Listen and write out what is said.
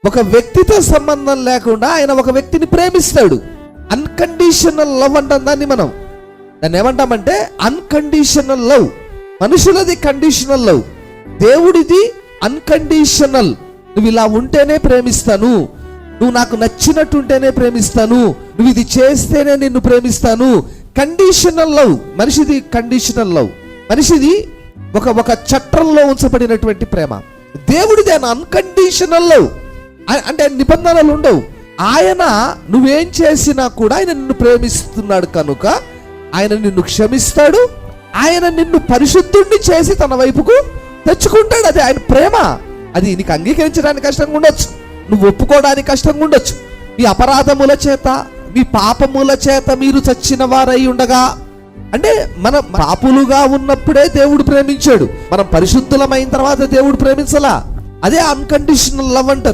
ఒక వ్యక్తితో సంబంధం లేకుండా ఆయన ఒక వ్యక్తిని ప్రేమిస్తాడు. అన్కండిషనల్ లవ్ అంటాం దాన్ని ఏమంటామంటే అన్కండిషనల్ లవ్. మనుషులది కండిషనల్ లవ్, దేవుడిది అన్కండిషనల్. నువ్వు ఇలా ఉంటేనే ప్రేమిస్తాను, నువ్వు నాకు నచ్చినట్టు ఉంటేనే ప్రేమిస్తాను, నువ్వు ఇది చేస్తేనే నిన్ను ప్రేమిస్తాను. కండిషనల్ లవ్ మనిషిది. కండిషనల్ లవ్ మనిషిది ఒక చట్రంలో ఉంచబడినటువంటి ప్రేమ. దేవుడిది ఆయన అన్కండిషనల్ లవ్. అంటే నిబంధనలు ఉండవు. ఆయన నువ్వేం చేసినా కూడా ఆయన నిన్ను ప్రేమిస్తున్నాడు కనుక ఆయన నిన్ను క్షమిస్తాడు. ఆయన నిన్ను పరిశుద్ధుణ్ణి చేసి తన వైపుకు తెచ్చుకుంటాడు. అది ఆయన ప్రేమ. అది నీకు అంగీకరించడానికి కష్టంగా ఉండొచ్చు, నువ్వు ఒప్పుకోవడానికి కష్టంగా ఉండొచ్చు. మీ అపరాధముల చేత, మీ పాపముల చేత మీరు చచ్చిన వారై ఉండగా, అంటే మనం పాపులుగా ఉన్నప్పుడే దేవుడు ప్రేమించాడు. మనం పరిశుద్ధులమైన తర్వాత దేవుడు ప్రేమించలా. అదే అన్కండిషనల్ లవ్ అంటారు.